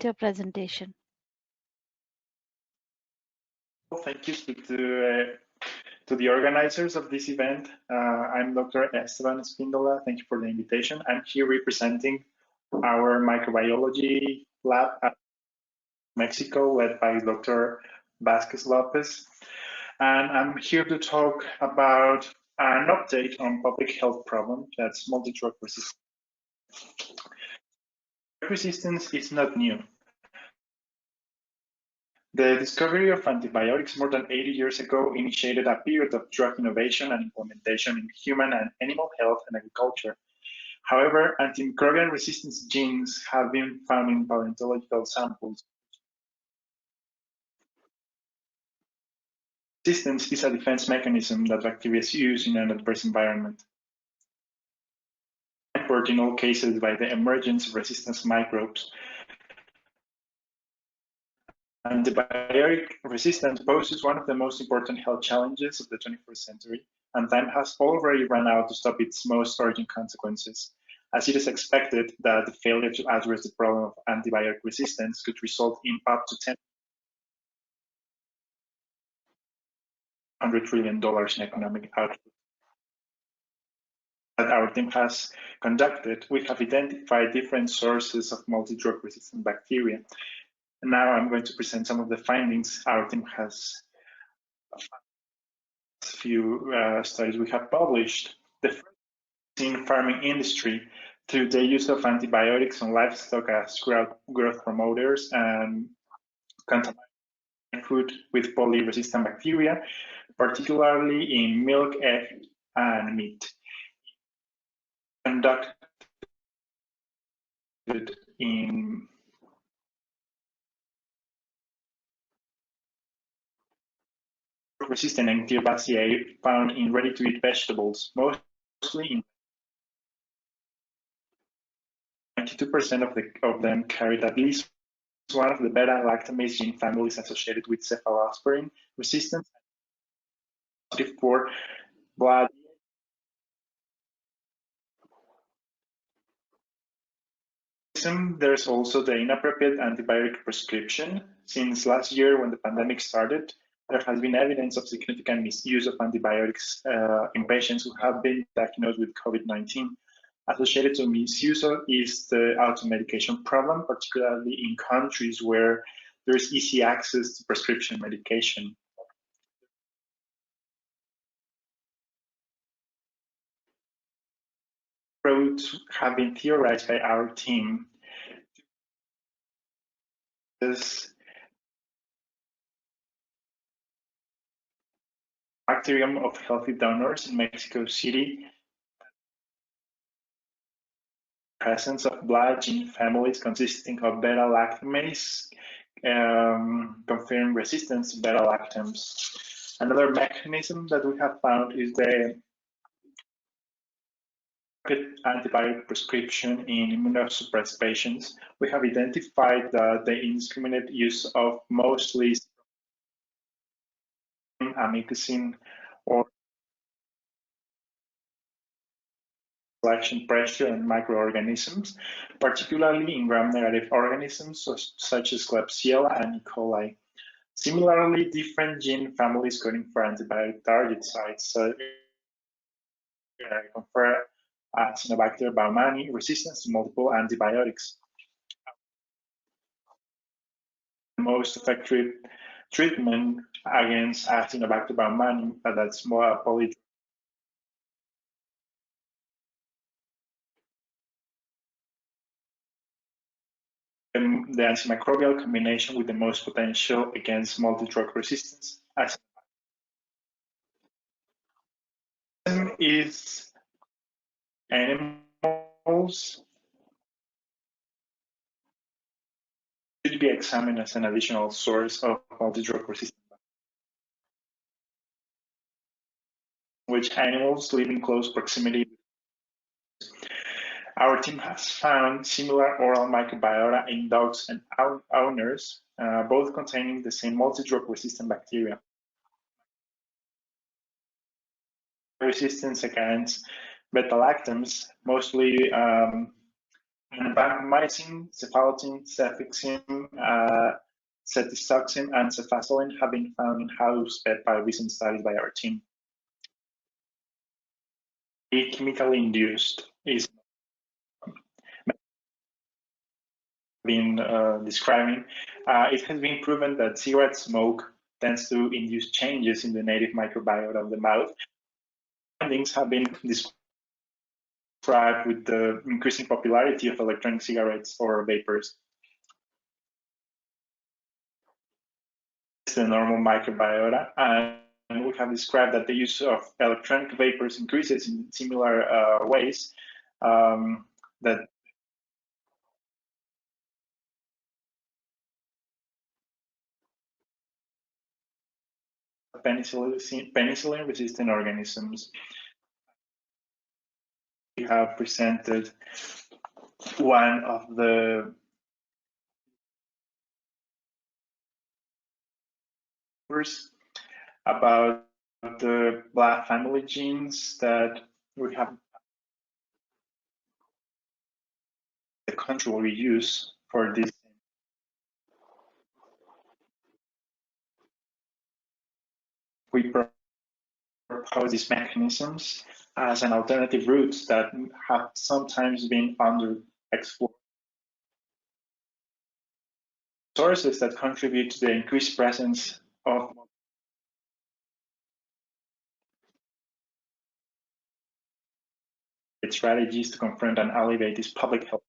your presentation. Thank you to the organizers of this event. I'm Dr. Esteban Espindola. Thank you for the invitation. I'm here representing our microbiology lab at Mexico, led by Dr. Vasquez Lopez. And I'm here to talk about an update on public health problem that's multidrug resistance. Resistance is not new. The discovery of antibiotics more than 80 years ago initiated a period of drug innovation and implementation in human and animal health and agriculture. However, antimicrobial resistance genes have been found in paleontological samples. Resistance is a defense mechanism that bacteria use in an adverse environment. Hampered in all cases by the emergence of resistance microbes. Antibiotic resistance poses one of the most important health challenges of the 21st century, and time has already run out to stop its most urgent consequences, as it is expected that the failure to address the problem of antibiotic resistance could result in up to $100 trillion in economic output. That our team has conducted, we have identified different sources of multi-drug resistant bacteria. And now I'm going to present some of the findings our team has a few studies we have published. The first in farming industry through the use of antibiotics on livestock as growth promoters and contaminated food with poly-resistant bacteria, particularly in milk, egg, and meat. Conducted in resistant Enterobaceae found in ready-to-eat vegetables, mostly in 92% of them carried at least one of the beta-lactamase gene families associated with cephalosporin resistance, positive for blood. There's also the inappropriate antibiotic prescription. Since last year, when the pandemic started, there has been evidence of significant misuse of antibiotics in patients who have been diagnosed with COVID-19. Associated to misuse is the automedication problem, particularly in countries where there is easy access to prescription medication. Roads have been theorized by our team. This bacterium of healthy donors in Mexico City, presence of blood gene families consisting of beta-lactamase, confirm resistance to beta-lactams. Another mechanism that we have found is the antibiotic prescription in immunosuppressed patients. We have identified the indiscriminate use of mostly amikacin or selection pressure and microorganisms, particularly in gram-negative organisms such as Klebsiella and E. coli. Similarly, different gene families coding for antibiotic target sites confer Acinetobacter baumannii resistance to multiple antibiotics. The most effective treatment against Acinetobacter baumannii, that's more poly. The antimicrobial combination with the most potential against multi-drug resistance. Is animals should be examined as an additional source of multi-drug resistance, which animals live in close proximity. Our team has found similar oral microbiota in dogs and owners, both containing the same multi-drug resistant bacteria. Resistance against beta-lactams, mostly And vancomycin, cephalotin, cefixime, cetistoxin, and cefazolin have been found in house by recent studies by our team. A chemically induced is been describing. It has been proven that cigarette smoke tends to induce changes in the native microbiota of the mouth. Findings have been described with the increasing popularity of electronic cigarettes or vapors. It's the normal microbiota, and we have described that the use of electronic vapors increases in similar ways. That penicillin-resistant organisms. We have presented one of the about the BLA family genes that we have, the control we use for this. We propose these mechanisms as an alternative routes that have sometimes been underexplored. Sources that contribute to the increased presence of strategies to confront and alleviate these public health